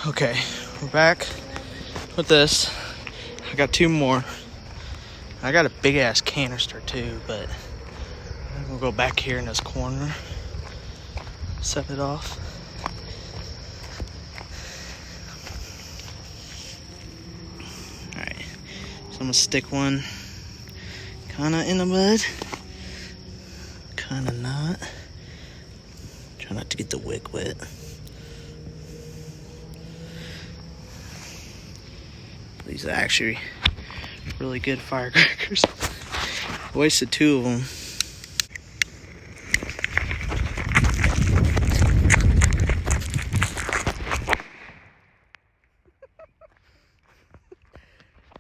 Okay, we're back with this. I got 2 more. I got a big ass canister too, but we'll go back here in this corner, set it off. Alright, so I'm gonna stick one kinda in the mud, kinda not. Try not to get the wick wet. These are actually really good firecrackers. Wasted 2 of them.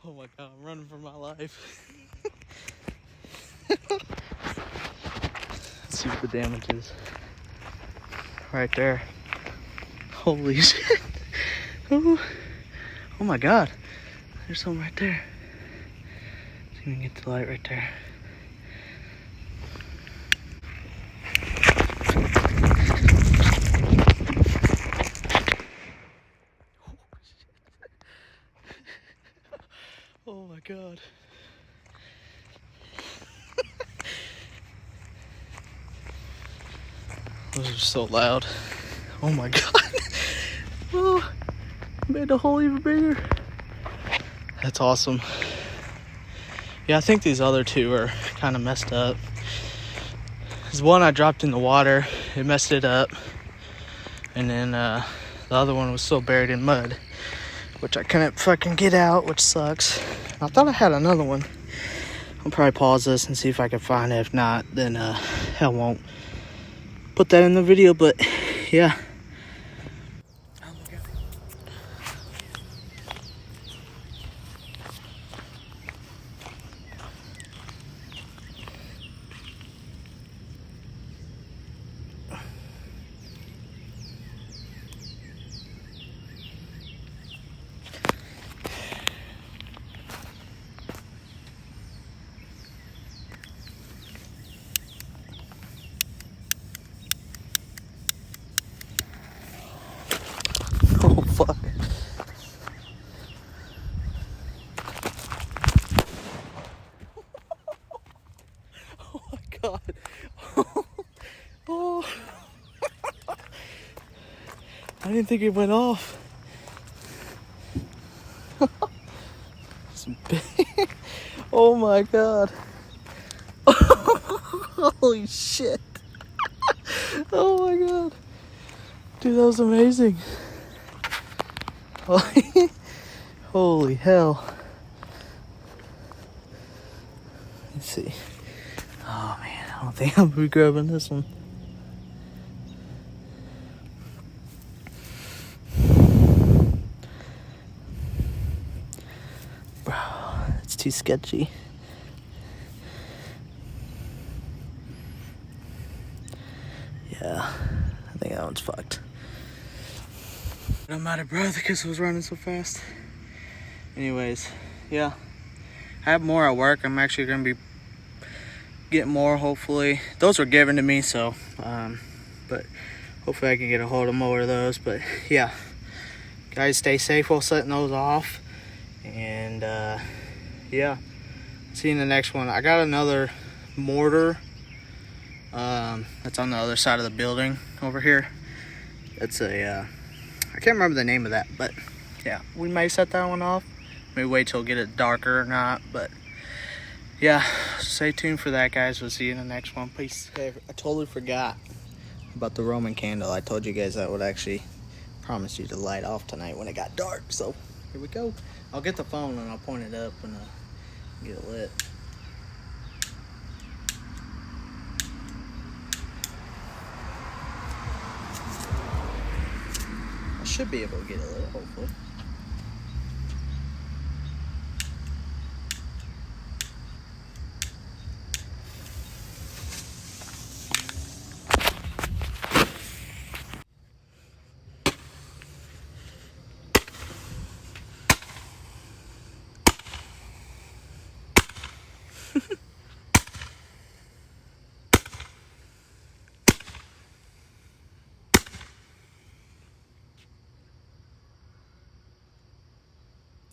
Oh my god, I'm running for my life. Let's see what the damage is. Right there. Holy shit. Oh my god. There's something right there. See if we can get the light right there. Oh my god. Those are so loud. Oh my god. Oh, made the hole even bigger. That's awesome. Yeah, I think these other 2 are kind of messed up. There's one I dropped in the water, it messed it up. And then the other one was still buried in mud, which I couldn't fucking get out, which sucks. I thought I had another one. I'll probably pause this and see if I can find it. If not, then I won't put that in the video, but yeah. Oh fuck. Oh my god. Oh. I didn't think it went off. Some big. Oh my god. Holy shit. Oh my god. Dude, that was amazing. Holy hell. Let's see. Oh man, I don't think I'm grabbing this one. Bro, it's too sketchy. Yeah, I think that one's fucked. I'm out of breath because I was running so fast. Anyways, yeah. I have more at work. I'm actually going to be getting more, hopefully. Those were given to me, so, but hopefully I can get a hold of more of those. But yeah, guys, stay safe while setting those off. And yeah, see you in the next one. I got another mortar that's on the other side of the building over here. It's a I can't remember the name of that, but yeah, we may set that one off. Maybe wait till get it darker or not, but yeah, stay tuned for that, guys. We'll see you in the next one. Peace. Okay, I totally forgot about the Roman candle. I told you guys I would actually promise you to light off tonight when it got dark, so here we go. I'll get the phone and I'll point it up and get it lit. I should be able to get it lit, hopefully.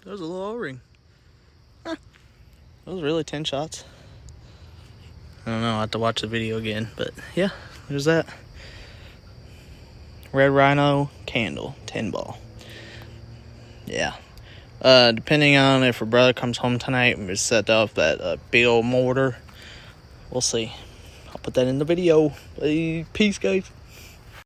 There's a little O-ring. Huh. Those really 10 shots. I don't know, I'll have to watch the video again, but yeah, there's that. Red Rhino candle, 10 ball. Yeah. Depending on if her brother comes home tonight, we set up that big old mortar. We'll see. I'll put that in the video. Peace, guys.